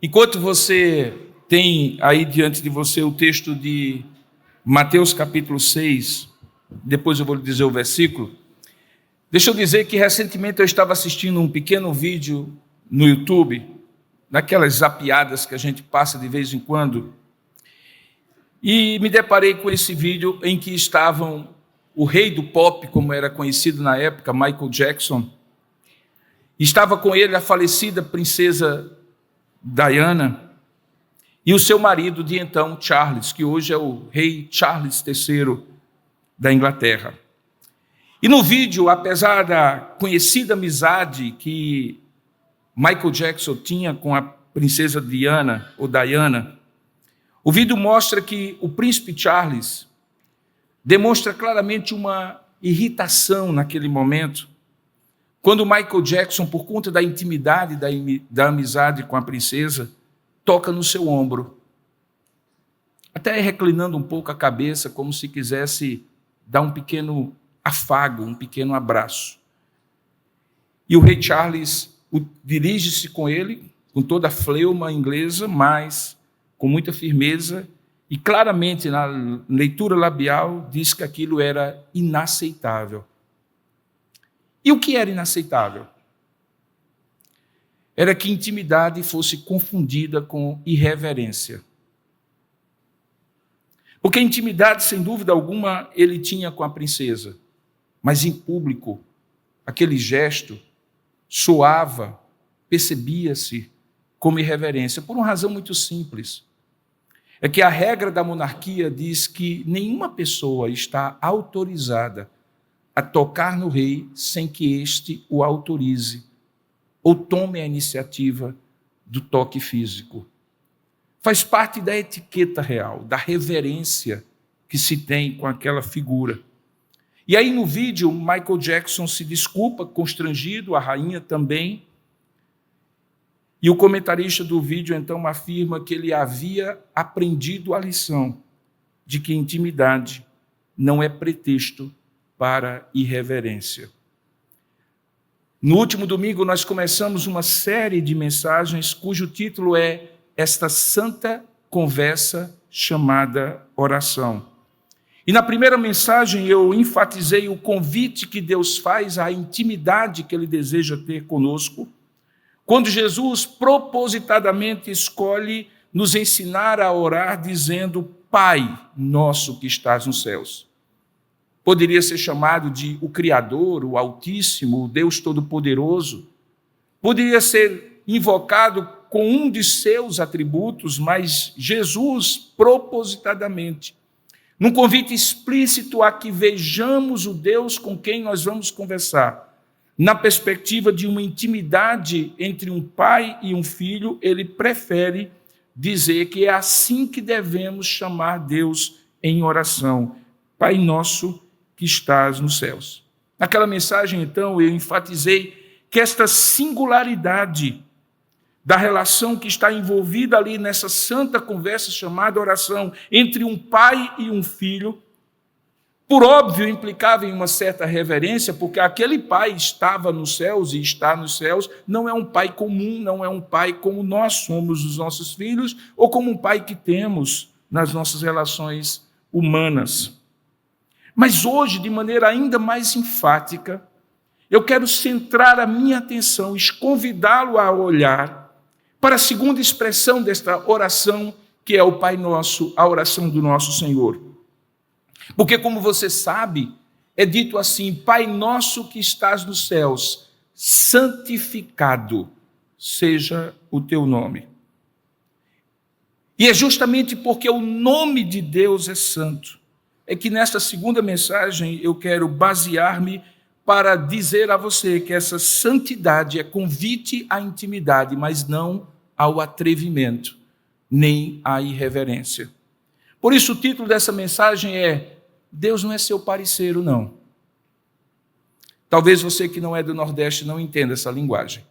Enquanto você tem aí diante de você o texto de Mateus capítulo 6, depois eu vou lhe dizer o versículo, deixa eu dizer que recentemente eu estava assistindo um pequeno vídeo no YouTube, daquelas zapeadas que a gente passa de vez em quando, e me deparei com esse vídeo em que estavam o rei do pop, como era conhecido na época, Michael Jackson, estava com ele a falecida princesa Diana e o seu marido de então, Charles, que hoje é o rei Charles III da Inglaterra. E no vídeo, apesar da conhecida amizade que Michael Jackson tinha com a princesa Diana, o vídeo mostra que o príncipe Charles demonstra claramente uma irritação naquele momento, quando Michael Jackson, por conta da intimidade, da amizade com a princesa, toca no seu ombro, até reclinando um pouco a cabeça, como se quisesse dar um pequeno afago, um pequeno abraço. E o rei Charles dirige-se com ele, com toda a fleuma inglesa, mas com muita firmeza, e claramente na leitura labial diz que aquilo era inaceitável. E o que era inaceitável? Era que intimidade fosse confundida com irreverência. Porque intimidade, sem dúvida alguma, ele tinha com a princesa, mas em público, aquele gesto soava, percebia-se como irreverência, por uma razão muito simples. É que a regra da monarquia diz que nenhuma pessoa está autorizada a tocar no rei sem que este o autorize ou tome a iniciativa do toque físico. Faz parte da etiqueta real, da reverência que se tem com aquela figura. E aí no vídeo, Michael Jackson se desculpa, constrangido, a rainha também, e o comentarista do vídeo então afirma que ele havia aprendido a lição de que intimidade não é pretexto para irreverência. No último domingo, nós começamos uma série de mensagens cujo título é Esta Santa Conversa chamada Oração. E na primeira mensagem eu enfatizei o convite que Deus faz à intimidade que Ele deseja ter conosco, quando Jesus propositadamente escolhe nos ensinar a orar dizendo Pai nosso que estás nos céus. Poderia ser chamado de o Criador, o Altíssimo, o Deus Todo-Poderoso. Poderia ser invocado com um de seus atributos, mas Jesus, propositadamente, num convite explícito a que vejamos o Deus com quem nós vamos conversar, na perspectiva de uma intimidade entre um pai e um filho, ele prefere dizer que é assim que devemos chamar Deus em oração. Pai nosso que estás nos céus. Naquela mensagem, então, eu enfatizei que esta singularidade da relação que está envolvida ali nessa santa conversa chamada oração entre um pai e um filho, por óbvio, implicava em uma certa reverência, porque aquele pai estava nos céus e está nos céus, não é um pai comum, não é um pai como nós somos os nossos filhos, ou como um pai que temos nas nossas relações humanas. Mas hoje, de maneira ainda mais enfática, eu quero centrar a minha atenção e convidá-lo a olhar para a segunda expressão desta oração, que é o Pai Nosso, a oração do nosso Senhor. Porque, como você sabe, é dito assim, Pai Nosso que estás nos céus, santificado seja o teu nome. E é justamente porque o nome de Deus é santo, é que nesta segunda mensagem eu quero basear-me para dizer a você que essa santidade é convite à intimidade, mas não ao atrevimento, nem à irreverência. Por isso o título dessa mensagem é Deus não é seu parceiro, não. Talvez você que não é do Nordeste não entenda essa linguagem.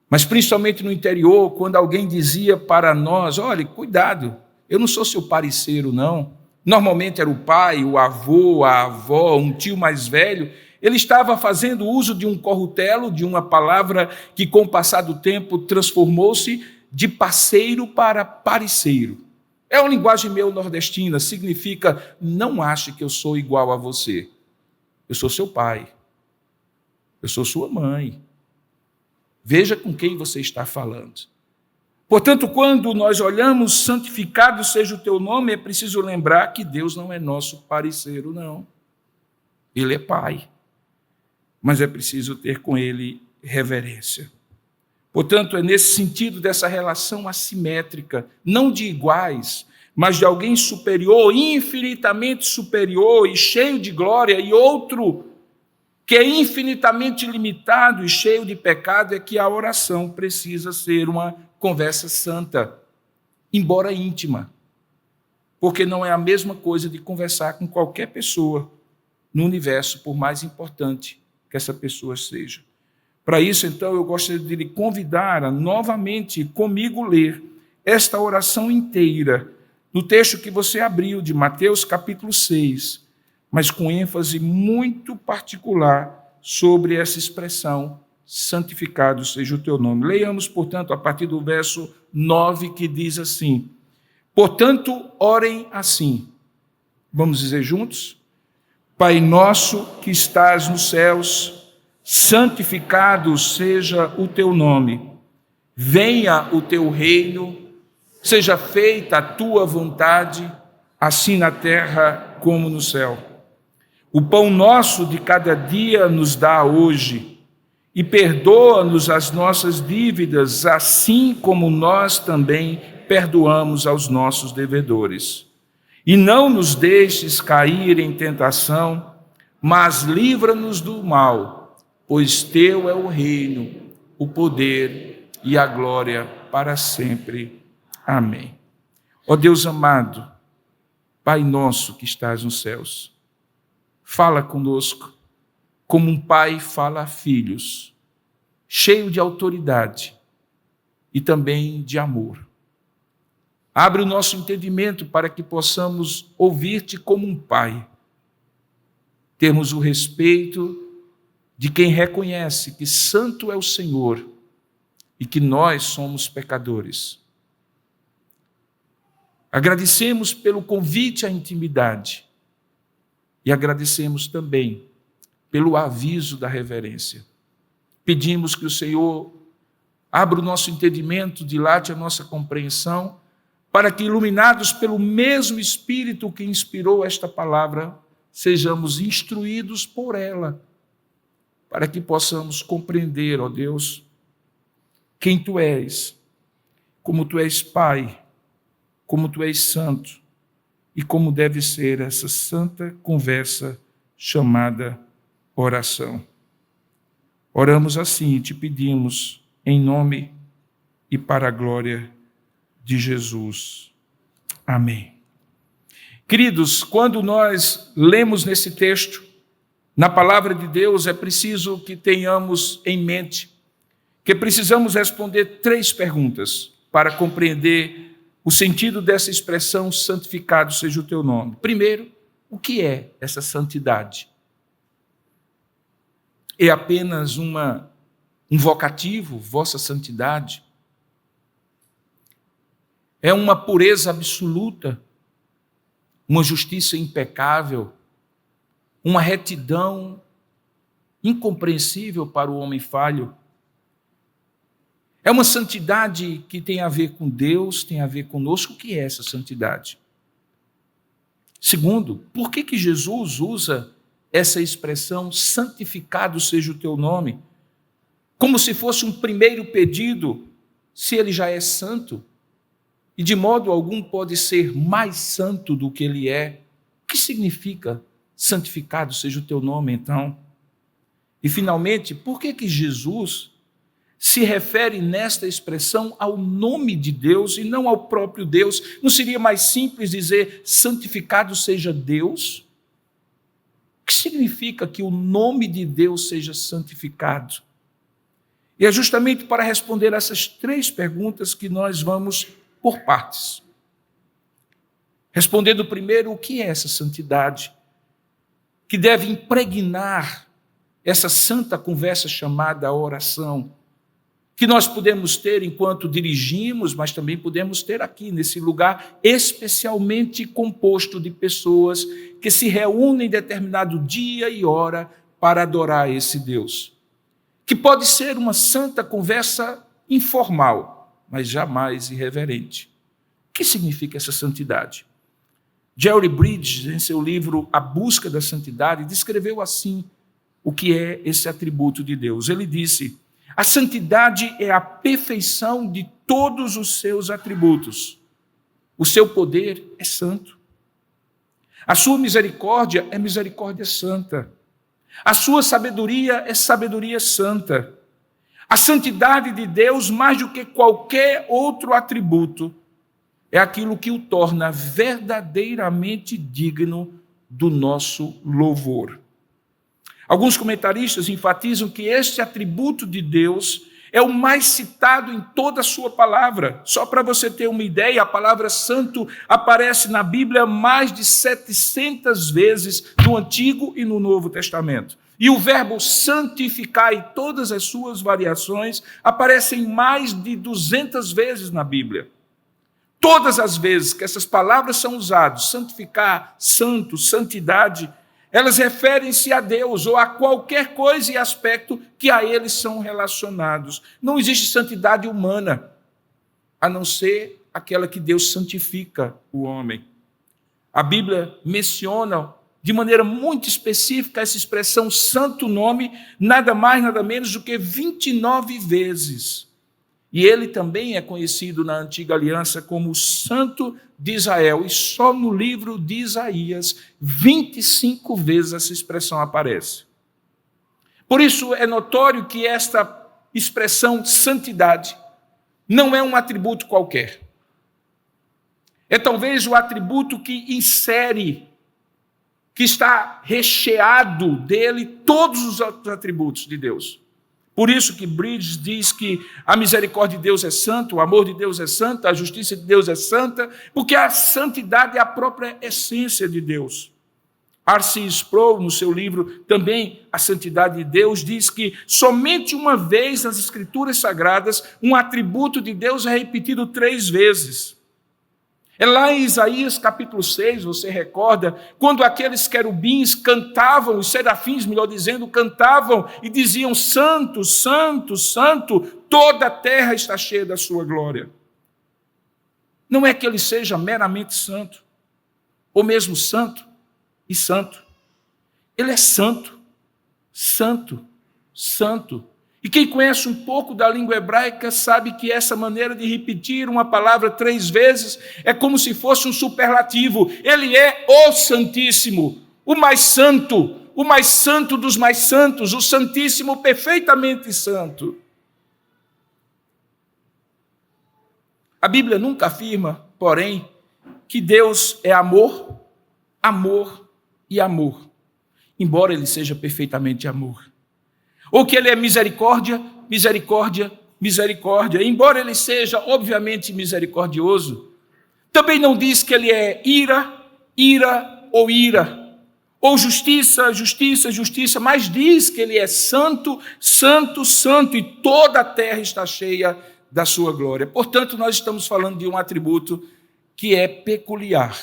Mas principalmente no interior, quando alguém dizia para nós, olha, cuidado, eu não sou seu parceiro, não. Normalmente era o pai, o avô, a avó, um tio mais velho. Ele estava fazendo uso de um corrutelo, de uma palavra que com o passar do tempo transformou-se de parceiro para parceiro. É uma linguagem meio nordestina, significa: não ache que eu sou igual a você. Eu sou seu pai. Eu sou sua mãe. Veja com quem você está falando. Portanto, quando nós olhamos santificado seja o teu nome, é preciso lembrar que Deus não é nosso parceiro, não. Ele é pai. Mas é preciso ter com ele reverência. Portanto, é nesse sentido dessa relação assimétrica, não de iguais, mas de alguém superior, infinitamente superior e cheio de glória, e outro que é infinitamente limitado e cheio de pecado, é que a oração precisa ser uma conversa santa, embora íntima, porque não é a mesma coisa de conversar com qualquer pessoa no universo, por mais importante que essa pessoa seja. Para isso, então, eu gostaria de lhe convidar a novamente comigo ler esta oração inteira, no texto que você abriu, de Mateus capítulo 6, mas com ênfase muito particular sobre essa expressão: santificado seja o teu nome. Leiamos, portanto, a partir do verso 9, que diz assim: portanto, orem assim. Vamos dizer juntos? Pai nosso que estás nos céus, santificado seja o teu nome. Venha o teu reino, seja feita a tua vontade, assim na terra como no céu. O pão nosso de cada dia nos dá hoje, e perdoa-nos as nossas dívidas, assim como nós também perdoamos aos nossos devedores. E não nos deixes cair em tentação, mas livra-nos do mal, pois teu é o reino, o poder e a glória para sempre. Amém. Ó Deus amado, Pai nosso que estás nos céus, fala conosco como um pai fala a filhos, cheio de autoridade e também de amor. Abre o nosso entendimento para que possamos ouvir-te como um pai. Termos o respeito de quem reconhece que santo é o Senhor e que nós somos pecadores. Agradecemos pelo convite à intimidade e agradecemos também pelo aviso da reverência. Pedimos que o Senhor abra o nosso entendimento, dilate a nossa compreensão, para que, iluminados pelo mesmo Espírito que inspirou esta palavra, sejamos instruídos por ela, para que possamos compreender, ó Deus, quem Tu és, como Tu és Pai, como Tu és Santo, e como deve ser essa santa conversa chamada oração. Oramos assim e te pedimos em nome e para a glória de Jesus. Amém. Queridos, quando nós lemos nesse texto, na palavra de Deus, é preciso que tenhamos em mente que precisamos responder 3 perguntas para compreender o sentido dessa expressão: santificado seja o teu nome. Primeiro, o que é essa santidade? É apenas um vocativo, vossa santidade? É uma pureza absoluta, uma justiça impecável, uma retidão incompreensível para o homem falho? É uma santidade que tem a ver com Deus, tem a ver conosco? O que é essa santidade? Segundo, por que Jesus usa essa expressão, santificado seja o teu nome, como se fosse um primeiro pedido, se ele já é santo, e de modo algum pode ser mais santo do que ele é? O que significa santificado seja o teu nome, então? E, finalmente, por que Jesus se refere nesta expressão ao nome de Deus e não ao próprio Deus? Não seria mais simples dizer santificado seja Deus? O que significa que o nome de Deus seja santificado? E é justamente para responder essas 3 perguntas que nós vamos por partes. Respondendo primeiro, o que é essa santidade que deve impregnar essa santa conversa chamada oração? que nós podemos ter enquanto dirigimos, mas também podemos ter aqui, nesse lugar especialmente composto de pessoas que se reúnem em determinado dia e hora para adorar esse Deus. Que pode ser uma santa conversa informal, mas jamais irreverente. O que significa essa santidade? Jerry Bridges, em seu livro A Busca da Santidade, descreveu assim o que é esse atributo de Deus. Ele disse: a santidade é a perfeição de todos os seus atributos. O seu poder é santo. A sua misericórdia é misericórdia santa. A sua sabedoria é sabedoria santa. A santidade de Deus, mais do que qualquer outro atributo, é aquilo que o torna verdadeiramente digno do nosso louvor. Alguns comentaristas enfatizam que este atributo de Deus é o mais citado em toda a sua palavra. Só para você ter uma ideia, a palavra santo aparece na Bíblia mais de 700 vezes no Antigo e no Novo Testamento. E o verbo santificar e todas as suas variações aparecem mais de 200 vezes na Bíblia. Todas as vezes que essas palavras são usadas, santificar, santo, santidade, elas referem-se a Deus ou a qualquer coisa e aspecto que a Ele são relacionados. Não existe santidade humana, a não ser aquela que Deus santifica o homem. A Bíblia menciona de maneira muito específica essa expressão santo nome, nada mais, nada menos do que 29 vezes. E ele também é conhecido na Antiga Aliança como Santo de Israel. E só no livro de Isaías, 25 vezes essa expressão aparece. Por isso é notório que esta expressão santidade não é um atributo qualquer. É talvez o atributo que insere, que está recheado dele todos os outros atributos de Deus. Por isso que Bridges diz que a misericórdia de Deus é santa, o amor de Deus é santo, a justiça de Deus é santa, porque a santidade é a própria essência de Deus. R.C. Sproul, no seu livro também A Santidade de Deus, diz que somente uma vez nas Escrituras Sagradas um atributo de Deus é repetido 3 vezes. É lá em Isaías capítulo 6, você recorda, quando aqueles querubins cantavam, os serafins, melhor dizendo, cantavam e diziam: santo, santo, santo, toda a terra está cheia da sua glória. Não é que ele seja meramente santo, ou mesmo santo e santo. Ele é santo, santo, santo. E quem conhece um pouco da língua hebraica sabe que essa maneira de repetir uma palavra 3 vezes é como se fosse um superlativo. Ele é o Santíssimo, o mais santo dos mais santos, o Santíssimo perfeitamente santo. A Bíblia nunca afirma, porém, que Deus é amor, amor e amor, embora ele seja perfeitamente amor. Ou que ele é misericórdia, misericórdia, misericórdia, embora ele seja obviamente misericordioso. Também não diz que ele é ira, ira ou ira, ou justiça, justiça, justiça, mas diz que ele é santo, santo, santo, e toda a terra está cheia da sua glória. Portanto, nós estamos falando de um atributo que é peculiar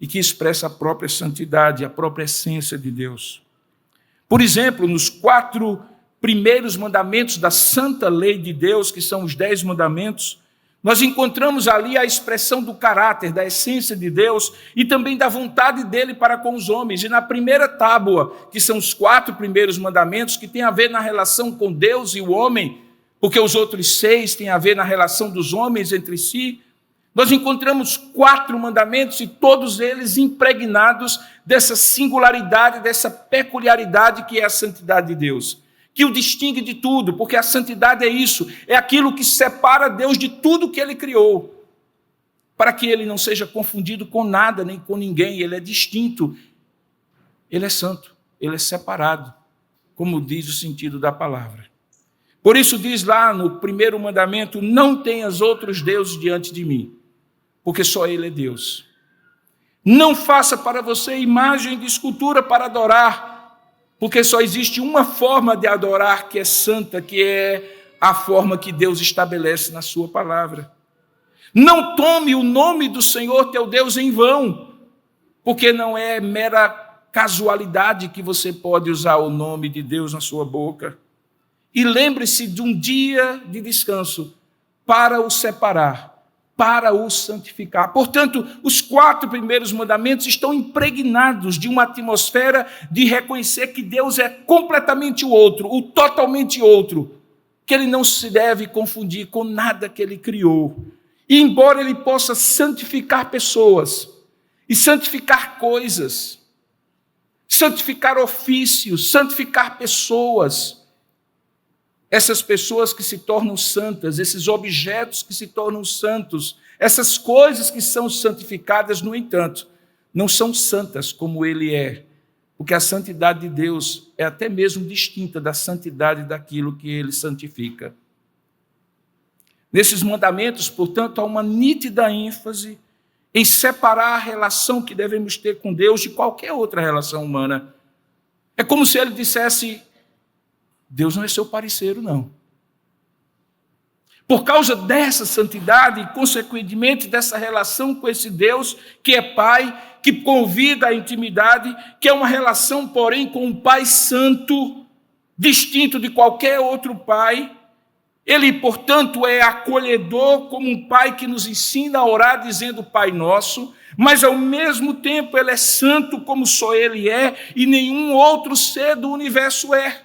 e que expressa a própria santidade, a própria essência de Deus. Por exemplo, nos 4 primeiros mandamentos da santa lei de Deus, que são os 10 mandamentos, nós encontramos ali a expressão do caráter, da essência de Deus e também da vontade dele para com os homens. E na primeira tábua, que são os 4 primeiros mandamentos, que tem a ver na relação com Deus e o homem, porque os outros 6 têm a ver na relação dos homens entre si, nós encontramos 4 mandamentos e todos eles impregnados dessa singularidade, dessa peculiaridade que é a santidade de Deus, que o distingue de tudo, porque a santidade é isso, é aquilo que separa Deus de tudo que ele criou, para que ele não seja confundido com nada, nem com ninguém. Ele é distinto, ele é santo, ele é separado, como diz o sentido da palavra. Por isso diz lá no primeiro mandamento: não tenhas outros deuses diante de mim, porque só ele é Deus. Não faça para você imagem de escultura para adorar, porque só existe uma forma de adorar que é santa, que é à forma que Deus estabelece na sua palavra. Não tome o nome do Senhor teu Deus em vão, porque não é mera casualidade que você pode usar o nome de Deus na sua boca. E lembre-se de um dia de descanso para o separar, para o santificar. Portanto, os 4 primeiros mandamentos estão impregnados de uma atmosfera de reconhecer que Deus é completamente o outro, o totalmente outro, que ele não se deve confundir com nada que ele criou. E embora ele possa santificar pessoas e santificar coisas, santificar ofícios, santificar pessoas, essas pessoas que se tornam santas, esses objetos que se tornam santos, essas coisas que são santificadas, no entanto, não são santas como ele é, porque a santidade de Deus é até mesmo distinta da santidade daquilo que ele santifica. Nesses mandamentos, portanto, há uma nítida ênfase em separar a relação que devemos ter com Deus de qualquer outra relação humana. É como se ele dissesse: Deus não é seu parceiro, não. Por causa dessa santidade e, consequentemente, dessa relação com esse Deus que é Pai, que convida à intimidade, que é uma relação, porém, com um Pai santo, distinto de qualquer outro Pai. Ele, portanto, é acolhedor, como um Pai que nos ensina a orar dizendo Pai Nosso, mas, ao mesmo tempo, ele é santo como só ele é e nenhum outro ser do universo é.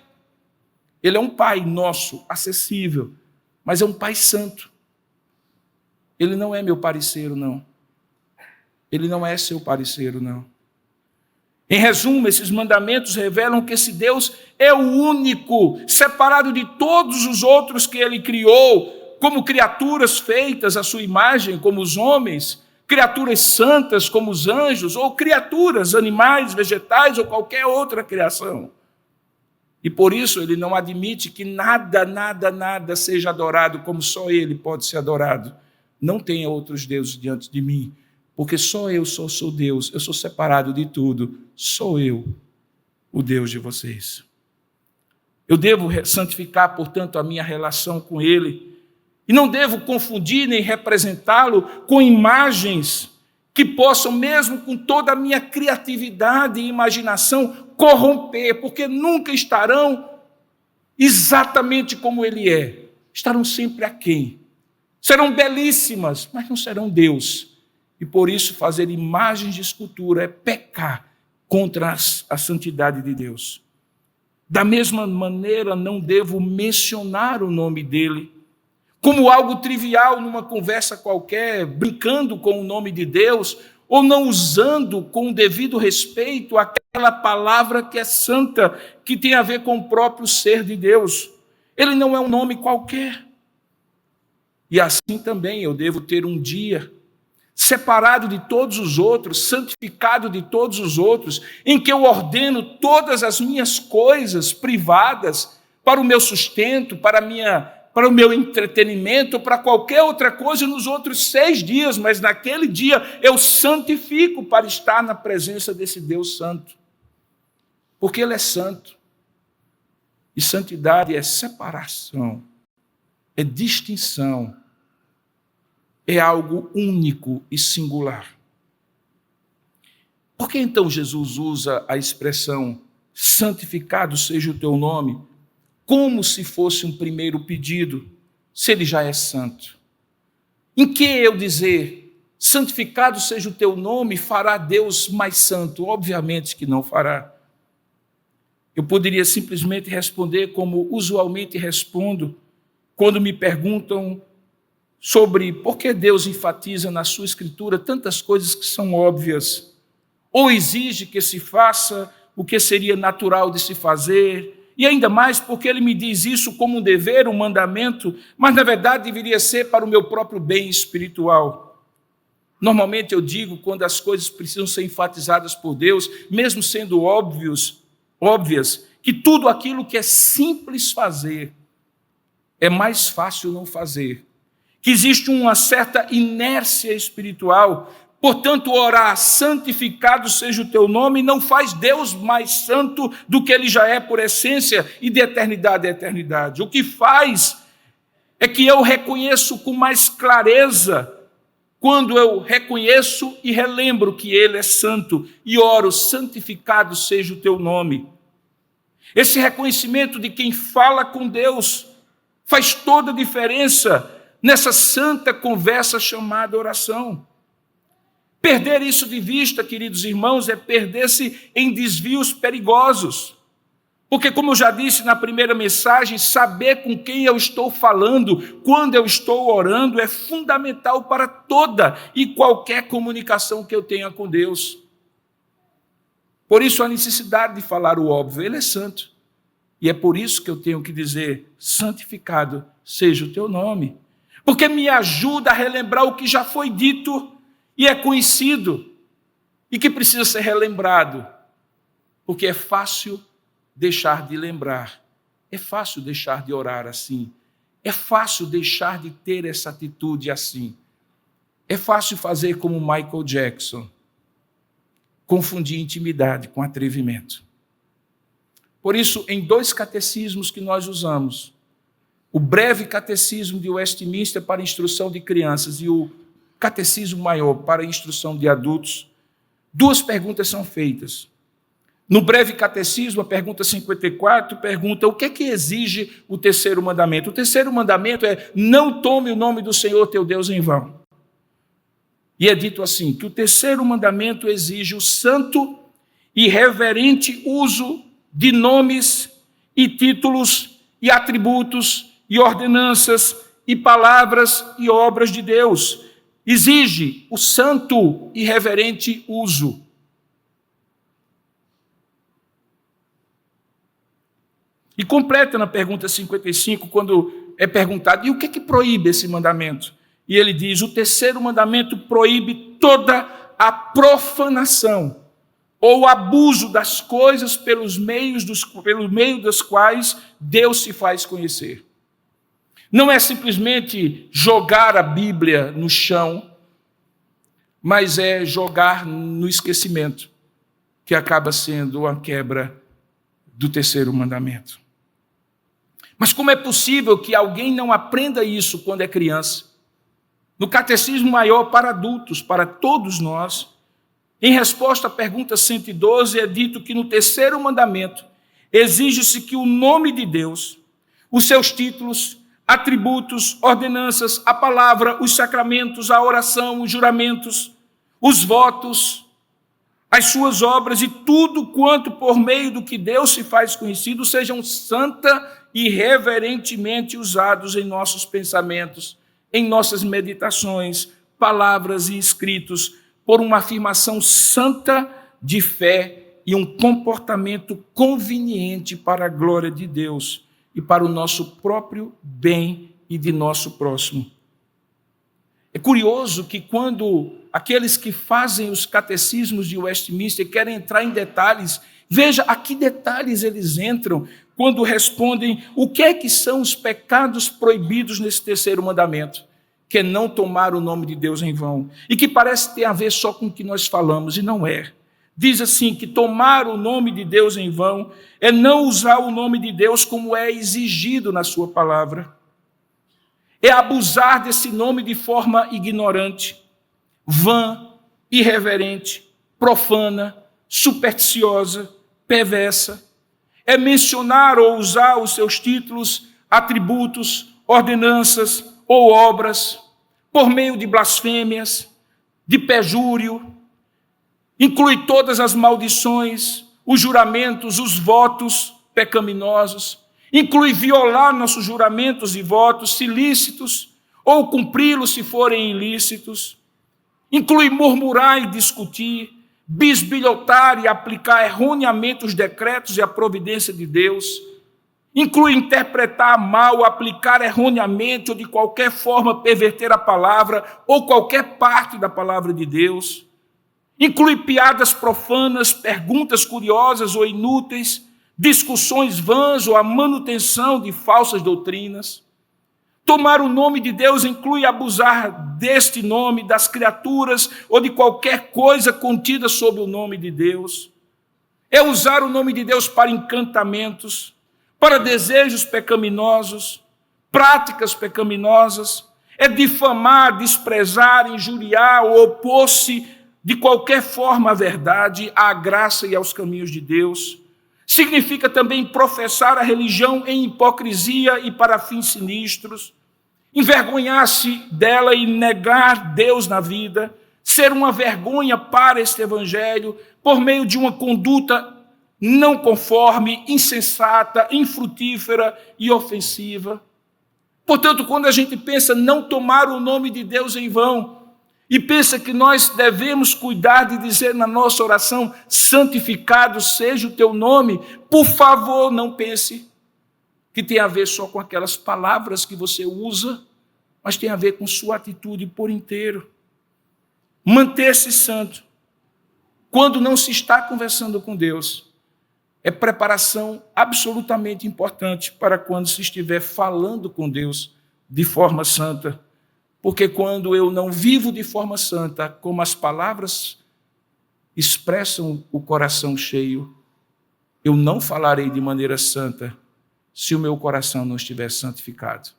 Ele é um Pai nosso, acessível, mas é um Pai santo. Ele não é meu parceiro, não. Ele não é seu parceiro, não. Em resumo, esses mandamentos revelam que esse Deus é o único, separado de todos os outros que ele criou, como criaturas feitas à sua imagem, como os homens, criaturas santas, como os anjos, ou criaturas, animais, vegetais, ou qualquer outra criação. E por isso ele não admite que nada seja adorado como só ele pode ser adorado. Não tenha outros deuses diante de mim, porque só eu sou Deus, eu sou separado de tudo, sou eu o Deus de vocês. Eu devo santificar, portanto, a minha relação com ele, e não devo confundir nem representá-lo com imagens que possam, mesmo com toda a minha criatividade e imaginação, corromper, porque nunca estarão exatamente como ele é. Estarão sempre aquém. Serão belíssimas, mas não serão Deus. E por isso fazer imagens de escultura é pecar contra a santidade de Deus. Da mesma maneira, não devo mencionar o nome dele como algo trivial numa conversa qualquer, brincando com o nome de Deus, ou não usando com o devido respeito aquela palavra que é santa, que tem a ver com o próprio ser de Deus. Ele não é um nome qualquer. E assim também eu devo ter um dia separado de todos os outros, santificado de todos os outros, em que eu ordeno todas as minhas coisas privadas para o meu sustento, para o meu entretenimento, para qualquer outra coisa nos outros 6 dias, mas naquele dia eu santifico para estar na presença desse Deus santo. Porque ele é santo. E santidade é separação, é distinção, é algo único e singular. Por que então Jesus usa a expressão santificado seja o teu nome, como se fosse um primeiro pedido, se ele já é santo? Em que eu dizer, santificado seja o teu nome, fará Deus mais santo? Obviamente que não fará. Eu poderia simplesmente responder como usualmente respondo, quando me perguntam sobre por que Deus enfatiza na sua Escritura tantas coisas que são óbvias, ou exige que se faça o que seria natural de se fazer, e ainda mais porque ele me diz isso como um dever, um mandamento, mas na verdade deveria ser para o meu próprio bem espiritual. Normalmente eu digo, quando as coisas precisam ser enfatizadas por Deus, mesmo sendo óbvias, que tudo aquilo que é simples fazer, é mais fácil não fazer. Que existe uma certa inércia espiritual, portanto, orar, santificado seja o teu nome, não faz Deus mais santo do que ele já é por essência e de eternidade a eternidade. O que faz é que eu reconheço com mais clareza quando eu reconheço e relembro que Ele é santo e oro, santificado seja o teu nome. Esse reconhecimento de quem fala com Deus faz toda a diferença nessa santa conversa chamada oração. Perder isso de vista, queridos irmãos, é perder-se em desvios perigosos. Porque, como eu já disse na primeira mensagem, saber com quem eu estou falando, quando eu estou orando, é fundamental para toda e qualquer comunicação que eu tenha com Deus. Por isso a necessidade de falar o óbvio, Ele é santo. E é por isso que eu tenho que dizer, santificado seja o teu nome. Porque me ajuda a relembrar o que já foi dito e é conhecido e que precisa ser relembrado. Porque é fácil deixar de lembrar, é fácil deixar de orar assim, é fácil deixar de ter essa atitude assim. É fácil fazer como Michael Jackson, confundir intimidade com atrevimento. Por isso, em 2 catecismos que nós usamos, o breve catecismo de Westminster para instrução de crianças e o catecismo maior para instrução de adultos, 2 perguntas são feitas. No breve catecismo, a pergunta 54 pergunta o que é que exige o terceiro mandamento. O terceiro mandamento é não tome o nome do Senhor teu Deus em vão. E é dito assim, que o terceiro mandamento exige o santo e reverente uso de nomes e títulos e atributos e ordenanças e palavras e obras de Deus. Exige o santo e reverente uso. E completa na pergunta 55, quando é perguntado, e o que é que proíbe esse mandamento? E ele diz, o terceiro mandamento proíbe toda a profanação ou abuso das coisas pelo meio das quais Deus se faz conhecer. Não é simplesmente jogar a Bíblia no chão, mas é jogar no esquecimento, que acaba sendo a quebra do terceiro mandamento. Mas como é possível que alguém não aprenda isso quando é criança? No Catecismo Maior para adultos, para todos nós, em resposta à pergunta 112, é dito que no terceiro mandamento exige-se que o nome de Deus, os seus títulos, atributos, ordenanças, a palavra, os sacramentos, a oração, os juramentos, os votos, as suas obras e tudo quanto por meio do que Deus se faz conhecido sejam santa e reverentemente usados em nossos pensamentos, em nossas meditações, palavras e escritos, por uma afirmação santa de fé e um comportamento conveniente para a glória de Deus e para o nosso próprio bem e de nosso próximo. É curioso que quando aqueles que fazem os catecismos de Westminster querem entrar em detalhes, veja a que detalhes eles entram quando respondem o que é que são os pecados proibidos nesse terceiro mandamento, que é não tomar o nome de Deus em vão, e que parece ter a ver só com o que nós falamos, e não é. Diz assim, que tomar o nome de Deus em vão é não usar o nome de Deus como é exigido na sua palavra. É abusar desse nome de forma ignorante, vã, irreverente, profana, supersticiosa, perversa. É mencionar ou usar os seus títulos, atributos, ordenanças ou obras por meio de blasfêmias, de perjúrio. Inclui todas as maldições, os juramentos, os votos pecaminosos. Inclui violar nossos juramentos e votos, se lícitos, ou cumpri-los se forem ilícitos. Inclui murmurar e discutir, bisbilhotar e aplicar erroneamente os decretos e a providência de Deus. Inclui interpretar mal, aplicar erroneamente ou de qualquer forma perverter a palavra ou qualquer parte da palavra de Deus. Inclui piadas profanas, perguntas curiosas ou inúteis, discussões vãs ou a manutenção de falsas doutrinas. Tomar o nome de Deus inclui abusar deste nome, das criaturas ou de qualquer coisa contida sob o nome de Deus. É usar o nome de Deus para encantamentos, para desejos pecaminosos, práticas pecaminosas, é difamar, desprezar, injuriar ou opor-se de qualquer forma à verdade, à graça e aos caminhos de Deus. Significa também professar a religião em hipocrisia e para fins sinistros, envergonhar-se dela e negar Deus na vida, ser uma vergonha para este evangelho por meio de uma conduta não conforme, insensata, infrutífera e ofensiva. Portanto, quando a gente pensa não tomar o nome de Deus em vão, e pensa que nós devemos cuidar de dizer na nossa oração, santificado seja o teu nome, por favor, não pense que tem a ver só com aquelas palavras que você usa, mas tem a ver com sua atitude por inteiro. Manter-se santo, quando não se está conversando com Deus, é preparação absolutamente importante para quando se estiver falando com Deus de forma santa. Porque quando eu não vivo de forma santa, como as palavras expressam o coração cheio, eu não falarei de maneira santa se o meu coração não estiver santificado.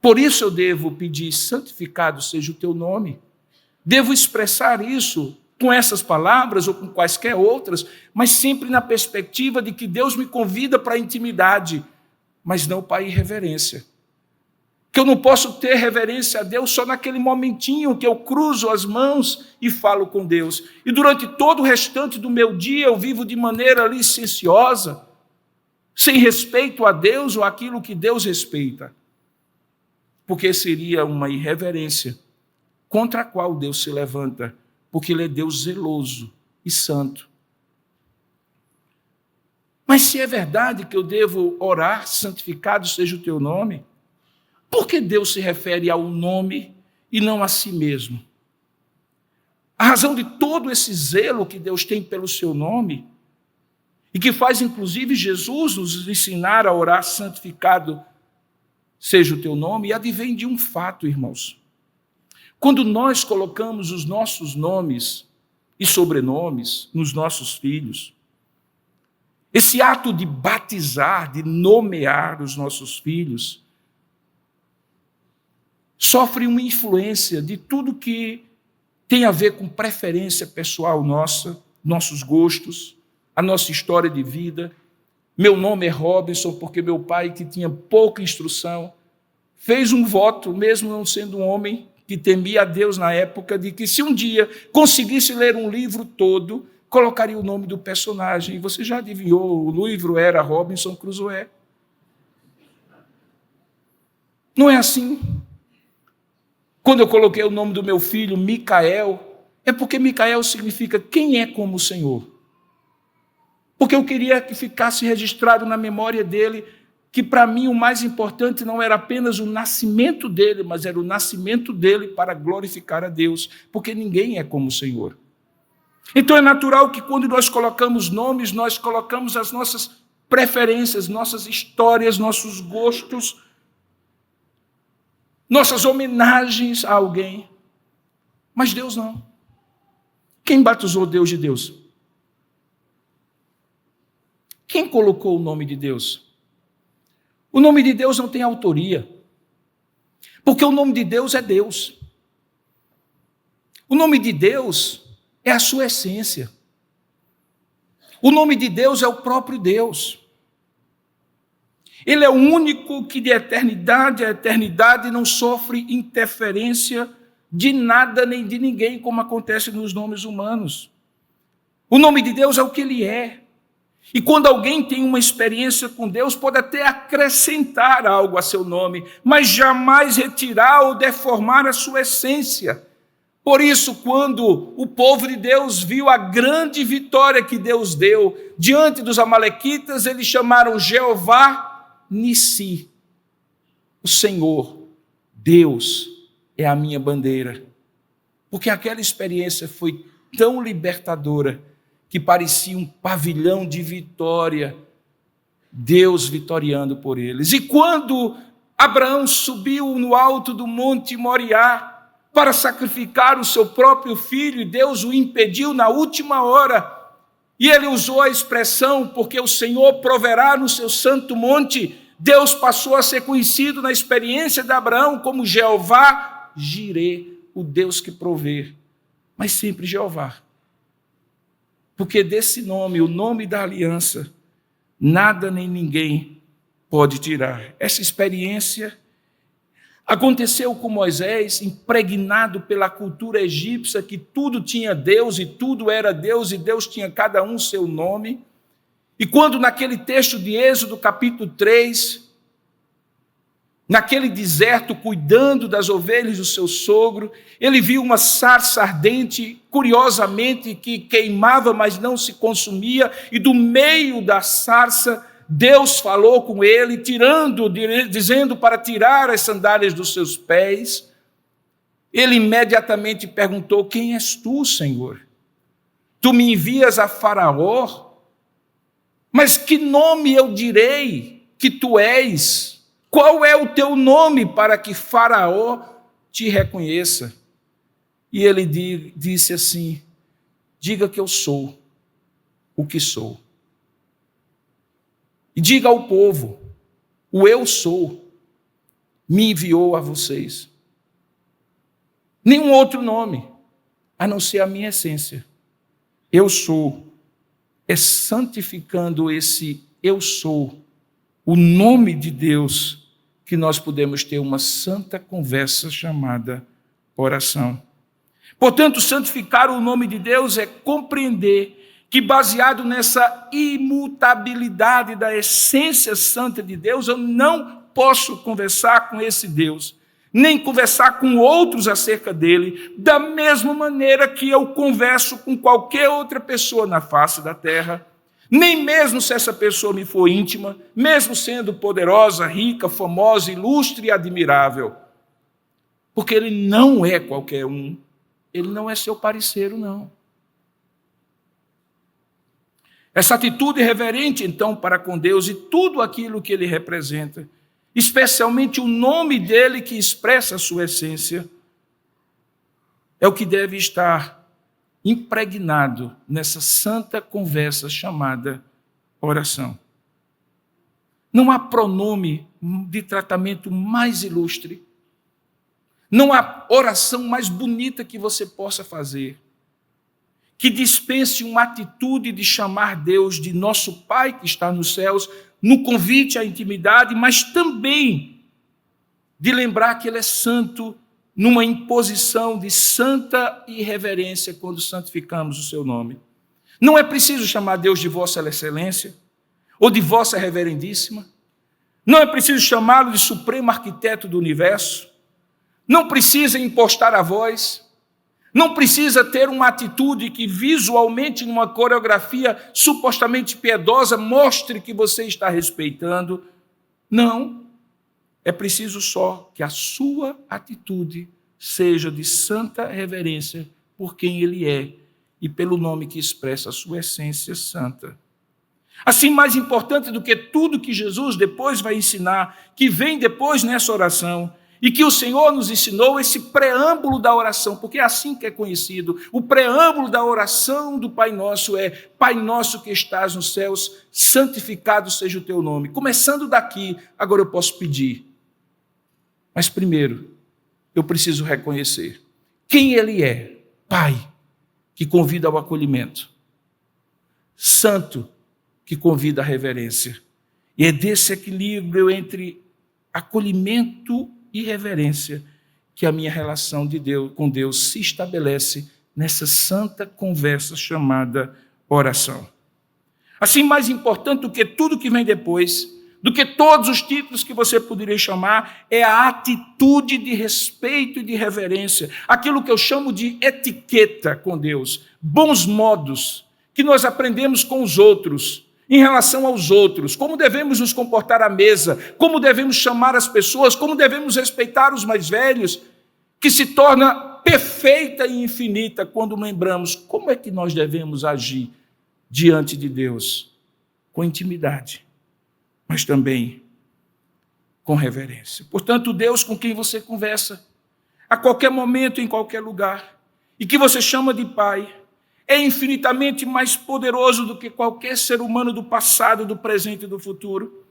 Por isso eu devo pedir, santificado seja o teu nome. Devo expressar isso com essas palavras ou com quaisquer outras, mas sempre na perspectiva de que Deus me convida para a intimidade, mas não para a irreverência. Que eu não posso ter reverência a Deus só naquele momentinho que eu cruzo as mãos e falo com Deus. E durante todo o restante do meu dia eu vivo de maneira licenciosa, sem respeito a Deus ou aquilo que Deus respeita. Porque seria uma irreverência contra a qual Deus se levanta, porque Ele é Deus zeloso e santo. Mas se é verdade que eu devo orar, santificado seja o teu nome, por que Deus se refere ao nome e não a si mesmo? A razão de todo esse zelo que Deus tem pelo seu nome, e que faz inclusive Jesus nos ensinar a orar, santificado seja o teu nome, advém de um fato, irmãos. Quando nós colocamos os nossos nomes e sobrenomes nos nossos filhos, esse ato de batizar, de nomear os nossos filhos, sofre uma influência de tudo que tem a ver com preferência pessoal nossa, nossos gostos, a nossa história de vida. Meu nome é Robinson porque meu pai, que tinha pouca instrução, fez um voto, mesmo não sendo um homem que temia a Deus na época, de que se um dia conseguisse ler um livro todo, colocaria o nome do personagem. E você já adivinhou, o livro era Robinson Crusoe. Não é assim? Quando eu coloquei o nome do meu filho, Micael, é porque Micael significa quem é como o Senhor. Porque eu queria que ficasse registrado na memória dele que para mim o mais importante não era apenas o nascimento dele, mas era o nascimento dele para glorificar a Deus, porque ninguém é como o Senhor. Então é natural que quando nós colocamos nomes, nós colocamos as nossas preferências, nossas histórias, nossos gostos, nossas homenagens a alguém. Mas Deus não. Quem batizou Deus de Deus? Quem colocou o nome de Deus? O nome de Deus não tem autoria, porque o nome de Deus é Deus. O nome de Deus é a sua essência. O nome de Deus é o próprio Deus. Ele é o único que de eternidade a eternidade não sofre interferência de nada nem de ninguém, como acontece nos nomes humanos. O nome de Deus é o que Ele é. E quando alguém tem uma experiência com Deus, pode até acrescentar algo a seu nome, mas jamais retirar ou deformar a sua essência. Por isso, quando o povo de Deus viu a grande vitória que Deus deu diante dos amalequitas, eles chamaram Jeová Nissi. O Senhor, Deus, é a minha bandeira. Porque aquela experiência foi tão libertadora que parecia um pavilhão de vitória, Deus vitoriando por eles. E quando Abraão subiu no alto do monte Moriá para sacrificar o seu próprio filho, e Deus o impediu na última hora, e ele usou a expressão, porque o Senhor proverá no seu santo monte, Deus passou a ser conhecido na experiência de Abraão como Jeová Jirê, o Deus que provê, mas sempre Jeová. Porque desse nome, o nome da aliança, nada nem ninguém pode tirar. Essa experiência aconteceu com Moisés, impregnado pela cultura egípcia, que tudo tinha Deus e tudo era Deus, e Deus tinha cada um seu nome. E quando naquele texto de Êxodo, capítulo 3, naquele deserto, cuidando das ovelhas do seu sogro, ele viu uma sarça ardente, curiosamente, que queimava, mas não se consumia, e do meio da sarça, Deus falou com ele, dizendo para tirar as sandálias dos seus pés. Ele imediatamente perguntou: quem és tu, Senhor? Tu me envias a Faraó? Mas que nome eu direi que tu és? Qual é o teu nome para que Faraó te reconheça? E ele disse assim: diga que eu sou o que sou. E diga ao povo: o eu sou me enviou a vocês. Nenhum outro nome, a não ser a minha essência. Eu sou, é santificando esse eu sou, o nome de Deus, que nós podemos ter uma santa conversa chamada oração. Portanto, santificar o nome de Deus é compreender que, baseado nessa imutabilidade da essência santa de Deus, eu não posso conversar com esse Deus, nem conversar com outros acerca dele, da mesma maneira que eu converso com qualquer outra pessoa na face da terra, nem mesmo se essa pessoa me for íntima, mesmo sendo poderosa, rica, famosa, ilustre e admirável, porque ele não é qualquer um, ele não é seu parceiro, não. Essa atitude reverente, então, para com Deus e tudo aquilo que ele representa, especialmente o nome dele que expressa a sua essência, é o que deve estar impregnado nessa santa conversa chamada oração. Não há pronome de tratamento mais ilustre, não há oração mais bonita que você possa fazer, que dispense uma atitude de chamar Deus de nosso Pai que está nos céus, no convite à intimidade, mas também de lembrar que Ele é santo, numa imposição de santa irreverência quando santificamos o seu nome. Não é preciso chamar Deus de Vossa Excelência ou de Vossa Reverendíssima. Não é preciso chamá-lo de Supremo Arquiteto do Universo. Não precisa impostar a voz. Não precisa ter uma atitude que visualmente, numa coreografia supostamente piedosa, mostre que você está respeitando. Não. É preciso só que a sua atitude seja de santa reverência por quem Ele é e pelo nome que expressa a sua essência santa. Assim, mais importante do que tudo que Jesus depois vai ensinar, que vem depois nessa oração, e que o Senhor nos ensinou, esse preâmbulo da oração, porque é assim que é conhecido. O preâmbulo da oração do Pai Nosso é: Pai Nosso que estás nos céus, santificado seja o teu nome. Começando daqui, agora eu posso pedir. Mas primeiro, eu preciso reconhecer quem Ele é. Pai, que convida ao acolhimento. Santo, que convida à reverência. E é desse equilíbrio entre acolhimento e reverência que a minha relação com Deus se estabelece nessa santa conversa chamada oração. Assim, mais importante do que tudo que vem depois, do que todos os títulos que você poderia chamar, é a atitude de respeito e de reverência, aquilo que eu chamo de etiqueta com Deus, bons modos que nós aprendemos com os outros, em relação aos outros, como devemos nos comportar à mesa, como devemos chamar as pessoas, como devemos respeitar os mais velhos, que se torna perfeita e infinita quando lembramos como é que nós devemos agir diante de Deus, com intimidade, mas também com reverência. Portanto, Deus com quem você conversa, a qualquer momento, em qualquer lugar, e que você chama de Pai, é infinitamente mais poderoso do que qualquer ser humano do passado, do presente e do futuro.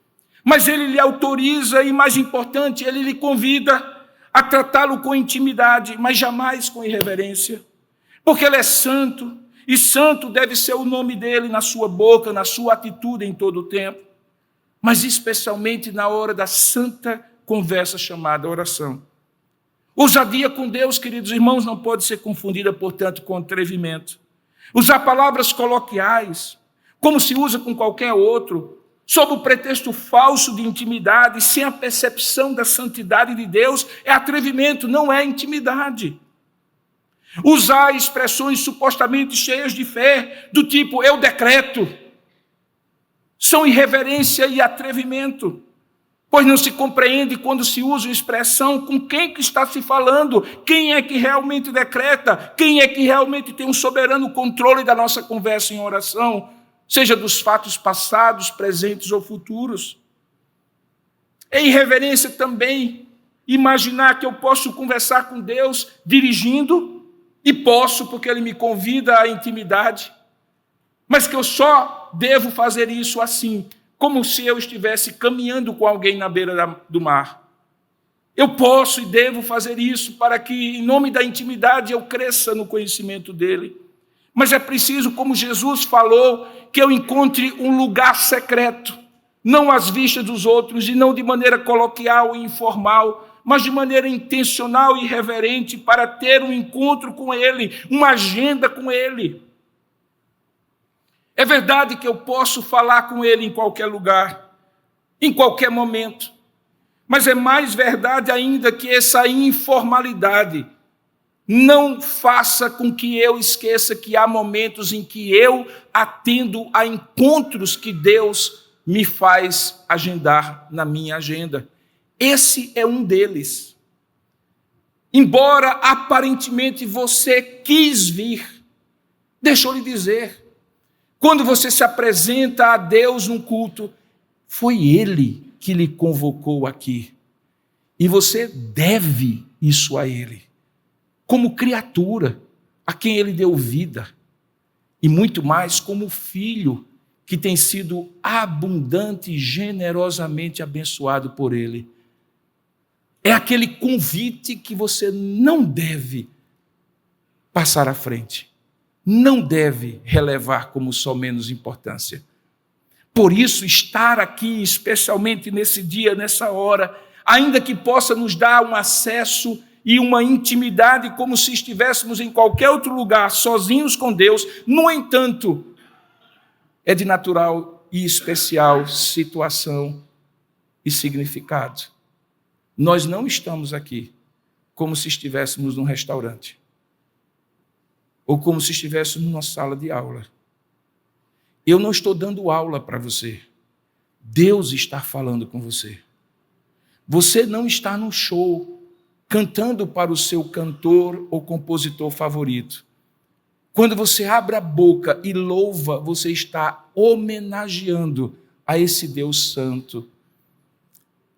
Mas ele lhe autoriza e, mais importante, ele lhe convida a tratá-lo com intimidade, mas jamais com irreverência, porque ele é santo, e santo deve ser o nome dele na sua boca, na sua atitude em todo o tempo, mas especialmente na hora da santa conversa chamada oração. Ousadia com Deus, queridos irmãos, não pode ser confundida, portanto, com atrevimento. Usar palavras coloquiais, como se usa com qualquer outro, sob o pretexto falso de intimidade, sem a percepção da santidade de Deus, é atrevimento, não é intimidade. Usar expressões supostamente cheias de fé, do tipo eu decreto, são irreverência e atrevimento, pois não se compreende quando se usa uma expressão com quem que está se falando, quem é que realmente decreta, quem é que realmente tem um soberano controle da nossa conversa em oração, seja dos fatos passados, presentes ou futuros. É irreverência também imaginar que eu posso conversar com Deus dirigindo, e posso porque Ele me convida à intimidade, mas que eu só devo fazer isso assim, como se eu estivesse caminhando com alguém na beira do mar. Eu posso e devo fazer isso para que, em nome da intimidade, eu cresça no conhecimento dEle. Mas é preciso, como Jesus falou, que eu encontre um lugar secreto, não às vistas dos outros, e não de maneira coloquial e informal, mas de maneira intencional e reverente, para ter um encontro com Ele, uma agenda com Ele. É verdade que eu posso falar com Ele em qualquer lugar, em qualquer momento, mas é mais verdade ainda que essa informalidade não faça com que eu esqueça que há momentos em que eu atendo a encontros que Deus me faz agendar na minha agenda. Esse é um deles. Embora aparentemente você quis vir, deixa eu lhe dizer, quando você se apresenta a Deus num culto, foi Ele que lhe convocou aqui. E você deve isso a Ele, como criatura a quem Ele deu vida, e muito mais como filho que tem sido abundante e generosamente abençoado por Ele. É aquele convite que você não deve passar à frente, não deve relevar como só menos importância. Por isso, estar aqui, especialmente nesse dia, nessa hora, ainda que possa nos dar um acesso e uma intimidade como se estivéssemos em qualquer outro lugar, sozinhos com Deus, no entanto, é de natural e especial situação e significado. Nós não estamos aqui como se estivéssemos num restaurante ou como se estivéssemos numa sala de aula. Eu não estou dando aula para você. Deus está falando com você. Você não está num show cantando para o seu cantor ou compositor favorito. Quando você abre a boca e louva, você está homenageando a esse Deus santo.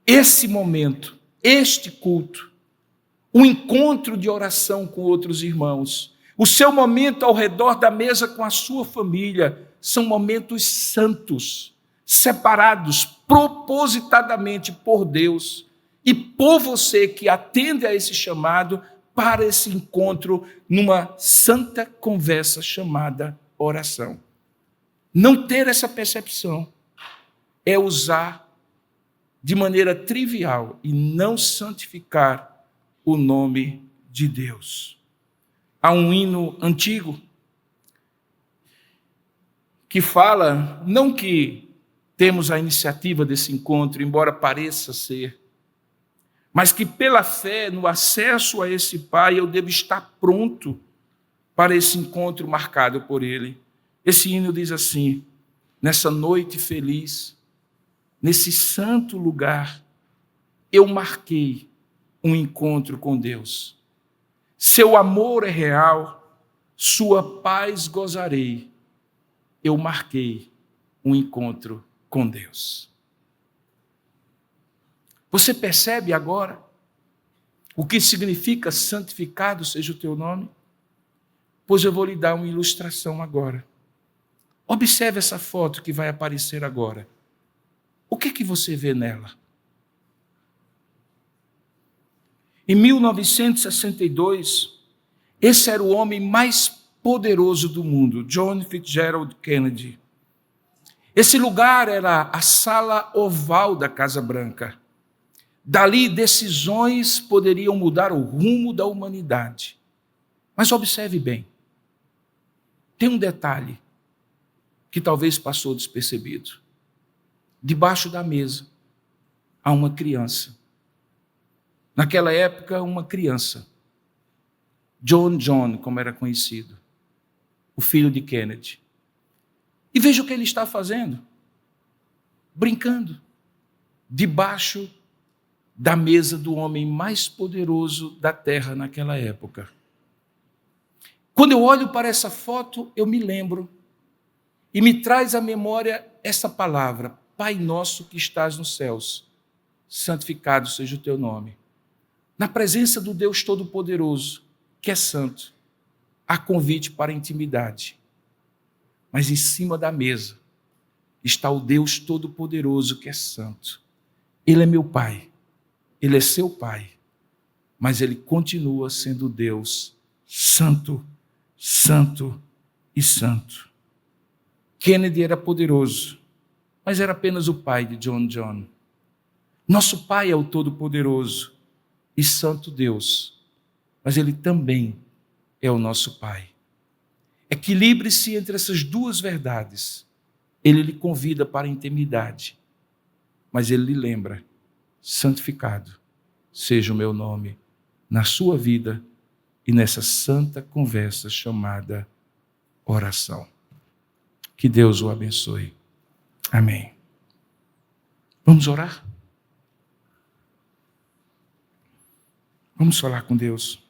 Esse momento, este culto, o encontro de oração com outros irmãos, o seu momento ao redor da mesa com a sua família, são momentos santos, separados propositadamente por Deus e por você que atende a esse chamado para esse encontro numa santa conversa chamada oração. Não ter essa percepção é usar de maneira trivial e não santificar o nome de Deus. Há um hino antigo que fala, não que temos a iniciativa desse encontro, embora pareça ser, mas que pela fé, no acesso a esse Pai, eu devo estar pronto para esse encontro marcado por Ele. Esse hino diz assim: nessa noite feliz, nesse santo lugar, eu marquei um encontro com Deus. Seu amor é real, sua paz gozarei. Eu marquei um encontro com Deus. Você percebe agora o que significa santificado seja o teu nome? Pois eu vou lhe dar uma ilustração agora. Observe essa foto que vai aparecer agora. O que você vê nela? Em 1962, esse era o homem mais poderoso do mundo, John Fitzgerald Kennedy. Esse lugar era a sala oval da Casa Branca. Dali, decisões poderiam mudar o rumo da humanidade. Mas observe bem, tem um detalhe que talvez passou despercebido. Debaixo da mesa há uma criança. Naquela época, uma criança. John, como era conhecido, o filho de Kennedy. E veja o que ele está fazendo. Brincando. Debaixo da mesa do homem mais poderoso da terra naquela época. Quando eu olho para essa foto, eu me lembro e me traz à memória essa palavra: Pai nosso que estás nos céus, santificado seja o teu nome. Na presença do Deus Todo-Poderoso, que é santo, há convite para a intimidade. Mas em cima da mesa está o Deus Todo-Poderoso, que é santo. Ele é meu Pai, Ele é seu Pai, mas Ele continua sendo Deus santo, santo e santo. Kennedy era poderoso, mas era apenas o pai de John. Nosso Pai é o Todo-Poderoso e Santo Deus, mas Ele também é o nosso Pai. Equilibre-se entre essas duas verdades. Ele lhe convida para a intimidade, mas Ele lhe lembra: santificado seja o meu nome na sua vida e nessa santa conversa chamada oração. Que Deus o abençoe. Amém. Vamos orar? Vamos falar com Deus.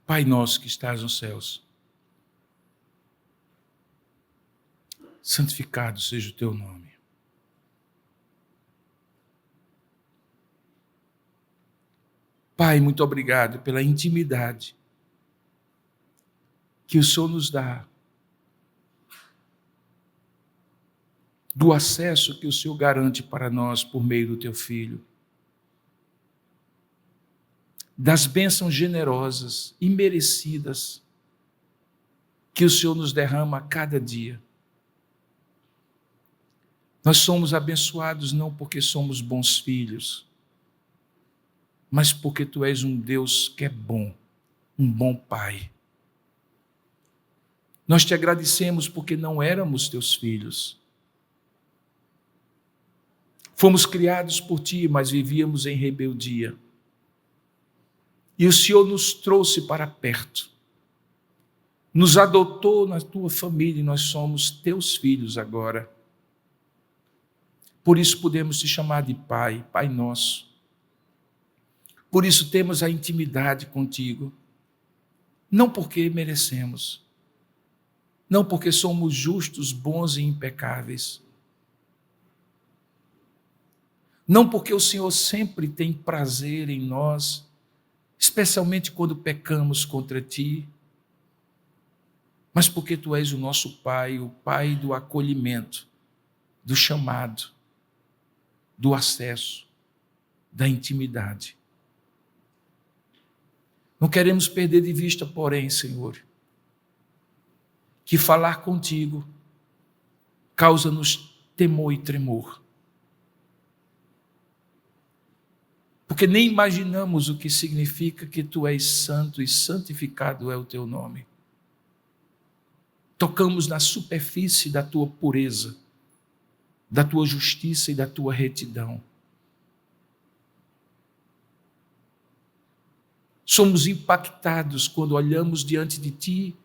Pai nosso que estás nos céus, santificado seja o teu nome. Pai, muito obrigado pela intimidade que o Senhor nos dá, do acesso que o Senhor garante para nós por meio do teu Filho, das bênçãos generosas e merecidas que o Senhor nos derrama a cada dia. Nós somos abençoados não porque somos bons filhos, mas porque Tu és um Deus que é bom, um bom Pai. Nós Te agradecemos porque não éramos Teus filhos. Fomos criados por Ti, mas vivíamos em rebeldia. E o Senhor nos trouxe para perto, nos adotou na Tua família e nós somos Teus filhos agora. Por isso podemos Te chamar de Pai, Pai nosso. Por isso temos a intimidade contigo, não porque merecemos, não porque somos justos, bons e impecáveis, não porque o Senhor sempre tem prazer em nós, especialmente quando pecamos contra Ti, mas porque Tu és o nosso Pai, o Pai do acolhimento, do chamado, do acesso, da intimidade. Não queremos perder de vista, porém, Senhor, que falar contigo causa-nos temor e tremor. Porque nem imaginamos o que significa que Tu és santo e santificado é o Teu nome. Tocamos na superfície da Tua pureza, da Tua justiça e da Tua retidão. Somos impactados quando olhamos diante de Ti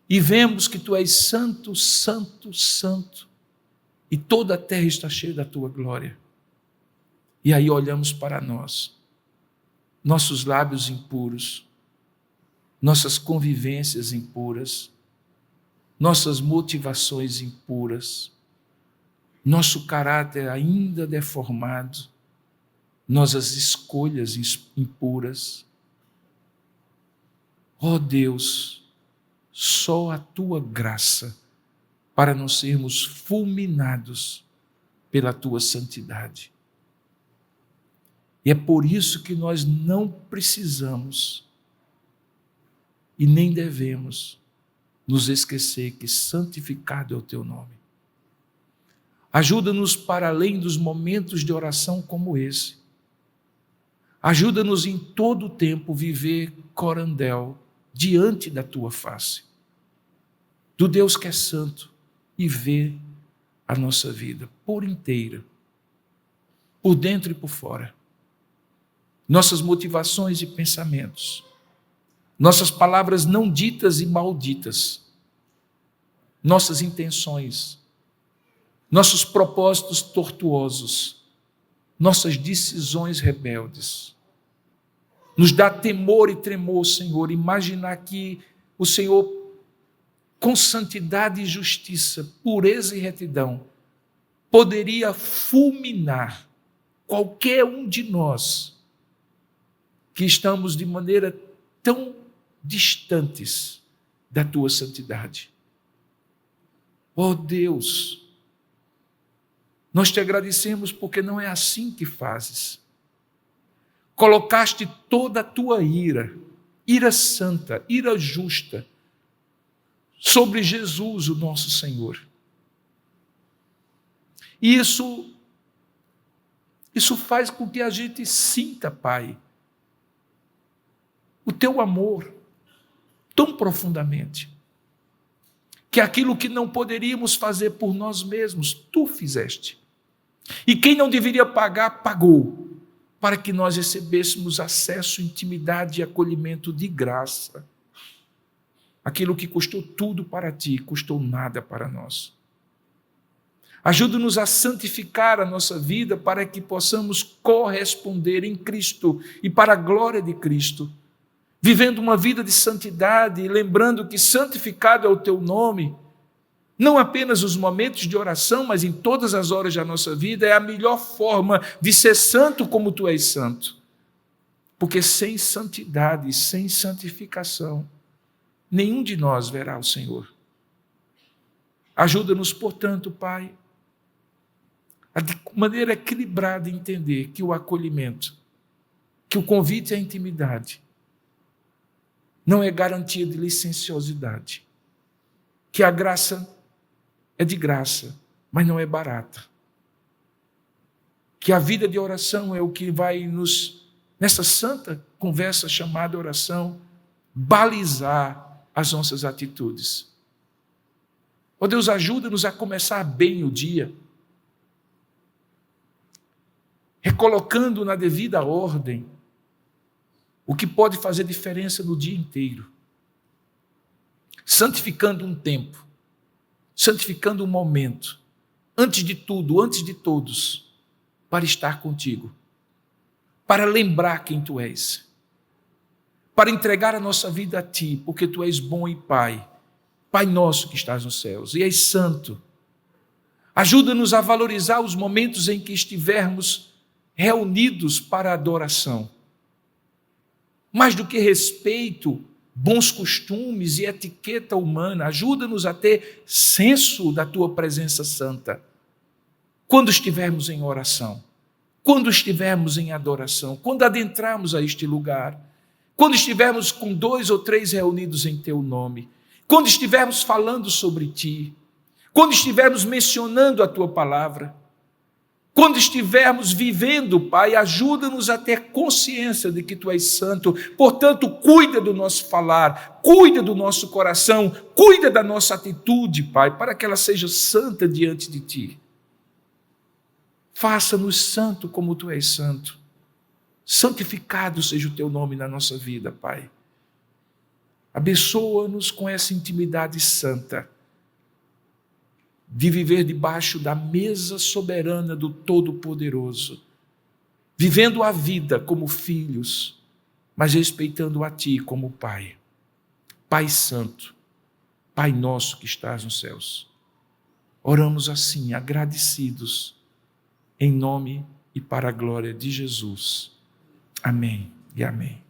e vemos que Tu és santo, santo, santo, e toda a terra está cheia da Tua glória. E aí olhamos para nós, nossos lábios impuros, nossas convivências impuras, nossas motivações impuras, nosso caráter ainda deformado, nossas escolhas impuras. Ó Deus, só a Tua graça para não sermos fulminados pela tua santidade. E é por isso que nós não precisamos e nem devemos nos esquecer que santificado é o teu nome. Ajuda-nos para além dos momentos de oração como esse. Ajuda-nos em todo o tempo viver corandel diante da tua face, do Deus que é santo, e ver a nossa vida por inteira, por dentro e por fora. Nossas motivações e pensamentos, nossas palavras não ditas e malditas, nossas intenções, nossos propósitos tortuosos, nossas decisões rebeldes. Nos dá temor e tremor, Senhor, imaginar que o Senhor, com santidade e justiça, pureza e retidão, poderia fulminar qualquer um de nós que estamos de maneira tão distantes da tua santidade. Oh Deus, nós te agradecemos porque não é assim que fazes. Colocaste toda a tua ira santa, ira justa, sobre Jesus, o nosso Senhor. E isso faz com que a gente sinta, Pai, o teu amor tão profundamente, que aquilo que não poderíamos fazer por nós mesmos, tu fizeste. E quem não deveria pagar, pagou, para que nós recebêssemos acesso, intimidade e acolhimento de graça. Aquilo que custou tudo para ti, custou nada para nós. Ajuda-nos a santificar a nossa vida para que possamos corresponder em Cristo e para a glória de Cristo, vivendo uma vida de santidade e lembrando que santificado é o teu nome, não apenas nos momentos de oração, mas em todas as horas da nossa vida, é a melhor forma de ser santo como tu és santo. Porque sem santidade, sem santificação, nenhum de nós verá o Senhor. Ajuda-nos, portanto, Pai, a de maneira equilibrada entender que o acolhimento, que o convite à intimidade, não é garantia de licenciosidade, que a graça é de graça, mas não é barata, que a vida de oração é o que vai nos, nessa santa conversa chamada oração, balizar as nossas atitudes. Ó Deus, ajuda-nos a começar bem o dia, recolocando na devida ordem o que pode fazer diferença no dia inteiro, santificando um tempo, santificando um momento, antes de tudo, antes de todos, para estar contigo, para lembrar quem tu és, para entregar a nossa vida a ti, porque tu és bom e Pai, Pai nosso que estás nos céus, e és santo. Ajuda-nos a valorizar os momentos em que estivermos reunidos para a adoração. Mais do que respeito, bons costumes e etiqueta humana, ajuda-nos a ter senso da tua presença santa. Quando estivermos em oração, quando estivermos em adoração, quando adentrarmos a este lugar, quando estivermos com 2 ou 3 reunidos em teu nome, quando estivermos falando sobre ti, quando estivermos mencionando a tua palavra, quando estivermos vivendo, Pai, ajuda-nos a ter consciência de que tu és santo. Portanto, cuida do nosso falar, cuida do nosso coração, cuida da nossa atitude, Pai, para que ela seja santa diante de ti. Faça-nos santo como tu és santo. Santificado seja o teu nome na nossa vida, Pai. Abençoa-nos com essa intimidade santa, de viver debaixo da mesa soberana do Todo-Poderoso, vivendo a vida como filhos, mas respeitando a Ti como Pai. Pai Santo, Pai nosso que estás nos céus. Oramos assim, agradecidos, em nome e para a glória de Jesus. Amém e amém.